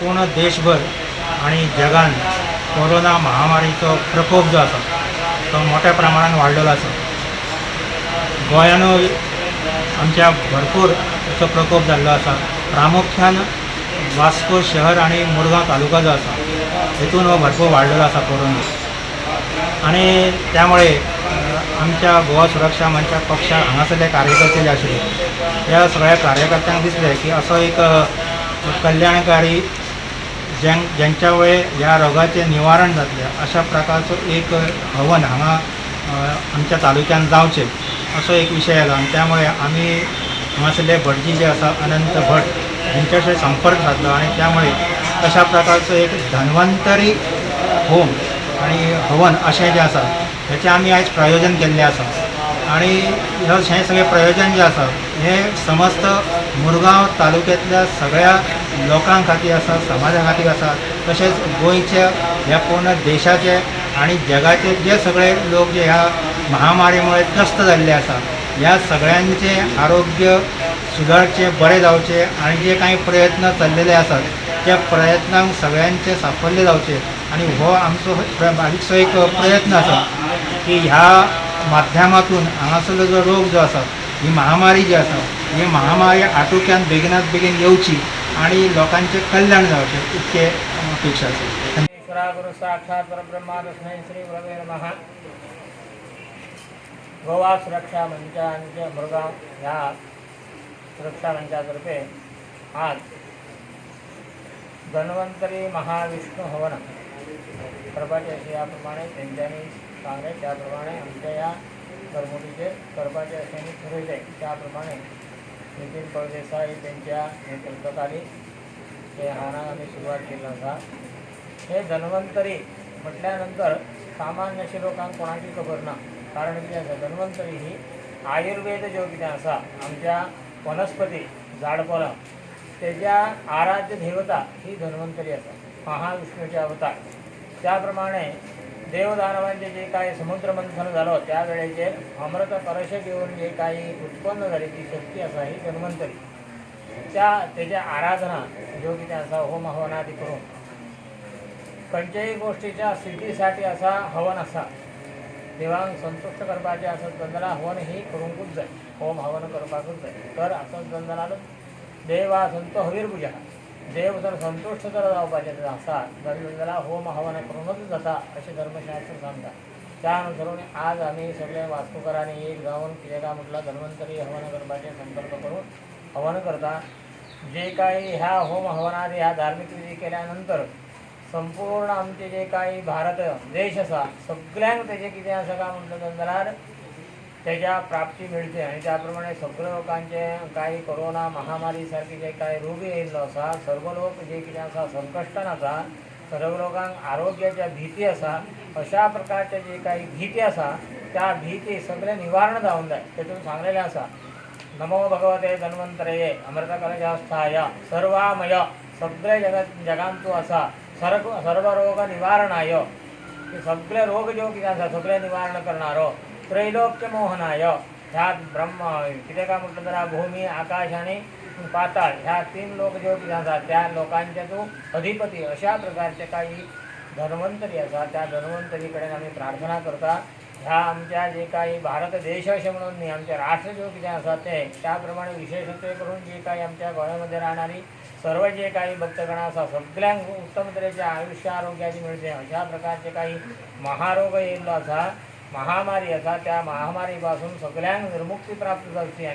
पूर्ण देशभर आणि जगान कोरोना महामारीचो प्रकोप जो आसा तो मोठ्या प्रमाणात वाडलेलो आसा। गोंयानूय आमच्या भरपूर असो प्रकोप जाल्लो आसा। प्रामुख्यान वास्को शहर आणि मुरगांव तालुका जो आसा हेतून हो भरपूर वाडलेलो आसा कोरोना। आणि त्यामुळे आमच्या गोवा सुरक्षा मंचा पक्षा हांगासरले कार्यकर्ते जे आशिल्ले ह्या सगळ्या कार्यकर्त्यांक दिसले की असो एक कल्याणकारी ज्यांच्या वेळे ह्या रोगाचे निवारण जातले अशा प्रकारचो एक हवन हांगा आमच्या तालुक्यान जावचे असो एक विषय आला। आणि त्यामुळे आम्ही हांगासरले भटजी जे आसा अनंत भट यांच्याशी संपर्क साधलो आणि त्यामुळे अशा प्रकारचं एक धन्वंतरी होम आणि हवन अशें जे आसा हेचें आमी आयज प्रयोजन केल्लें आसा। आणि हे सगळे प्रयोजन जे आसा हे समस्त मुरगांव तालुक्यांतल्या सगळ्या लोकां खातीर आसा, समाजा खातीर आसा, तशेंच गोंयच्या ह्या पूर्ण देशाचे आणि जगाचे जे सगळे लोक जे ह्या महामारीमुळे त्रस्त जाल्ले आसा ह्या सगळ्यांचे आरोग्य सुधारचे, बरे जावचे आणि जे काही प्रयत्न चाललेले आसात त्या प्रयत्नांक सगळ्यांचे साफल्य जावचे। आणि हो आमचो बारीकसो एक प्रयत्न आसा की ह्या माध्यमातून हांगासरलो जो रोग जो आसा ही महामारी जी आसा ही महामारी आटोक्यान बेगिनात बेगीन येवची आणि लोकांचे कल्याण जावचें इतके अपेक्षा आसा। ईश्वरा गुरु साक्षात परब्रह्मा तस्मै श्री गुरवे नमः। गोवा सुरक्षा मंचाचे मुरगांव ह्या सुरक्षा मंचातर्फे आज धन्वंतरी महाविष्णू हवन करपाचे अशें याप्रमाणे तेंच्यांनी सांगले, त्याप्रमाणे आमच्या ह्या घरमुटीचेर करपाचे अशें आमी ठरयलें। त्याप्रमाणे नितीन फळदेसाय तेंच्या नेतृत्वाखाली हे हवनाक आमी सुरवात केल्ली आसा। हे धन्वंतरी म्हटल्या नंतर सामान्य अशें लोकांक कोणाची खबर ना, कारण कितें आसा धन्वंतरी ही आयुर्वेद ज्यो कितें आसा आमच्या वनस्पती झाडपालां तेज्या आराध्य देवता ही धन्वंतरी आसा, महाविष्णूचे अवतार। त्याप्रमाणे देवदानवांचे जे काही समुद्र मंथन जालो त्या वेळेचेर अमृत कलश घेवन जे काही उत्पन्न जाली ती शक्ती आसा ही धन्वंतरी। तेजे आराधना ज्यो कितें आसा होम हवनादी करून खंयच्याय गोष्टीच्या सिद्धीसाठी असा हवन आसा, देवांक संतुश्ट करपाचें आसत जाल्यार हवन ही करूंकूच जाय, होम हवन करपाकूच जाय। तर आसत जाल्यार देव हा संतो हवीर देव जर संतुश्ट जर जावपाचें आसा जाल्यार होम हवन करूनच जाता अशें धर्मशास्त्र सांगता। त्या अनुसरून आज आमी सगळे वास्तुकारांनी एक जावन कितें काय म्हटलं धन्वंतरी हवन करपाचें संकल्प करून हवन करता। जे काही ह्या होम हवनादी ह्या धार्मिक विधी केल्यानंतर संपूर्ण आमचे जे काही भारत देश आसा सगळ्यांक तेजें कितें आसा काय म्हटलं जाल्यार तेज्या प्राप्ती मेळची। आणि त्याप्रमाणे सगळ्या लोकांचे काही कोरोना महामारी सारखे जे काही रोग येयल्लो आसा सर्व लोक जे कितें आसा संकश्टान आसा, सर्व लोकांक आरोग्याच्या भीती आसा, अशा प्रकारचे जे काही भीती आसा त्या भीती सगळे निवारण जावंक जाय। तेतून सांगलेलें आसा नमो भगवते धन्वंतरये अमृतकलशस्थाय सर्वामय, सगळे जगान तूं आसा सर्व रोग निवारणाय, की सगळे रोग ज्यो कितें आसा सगळे निवारण करणारो, त्रैलोक्य मोहनाय, ह्या ब्रह्म कितें काय म्हटलं जाल्यार भूमी आकाश आणि पाताळ ह्या तीन लोक ज्यो कितें आसा त्या लोकांचे तूं अधिपती अशा प्रकारचे काही धन्वंतरी आसा त्या धन्वंतरी कडेन आमी प्रार्थना करता। ह्या आमच्या जे काही भारत देश अशें म्हणून न्ही आमचे राष्ट्र ज्यो कितें आसा ते त्या प्रमाणे विशेषत्वे करून जे काही आमच्या गोंयामध्ये राहणारी सर्व जे काही भक्तगण आसा सगळ्यांक उत्तम तरेचे आयुष्य आरोग्याची मेळचे अशा प्रकारचे काही महारोग येयल्लो आसा, महामारी आसा, त्या महामारी पासून सगळ्यांक निर्मुक्ती प्राप्त जावची।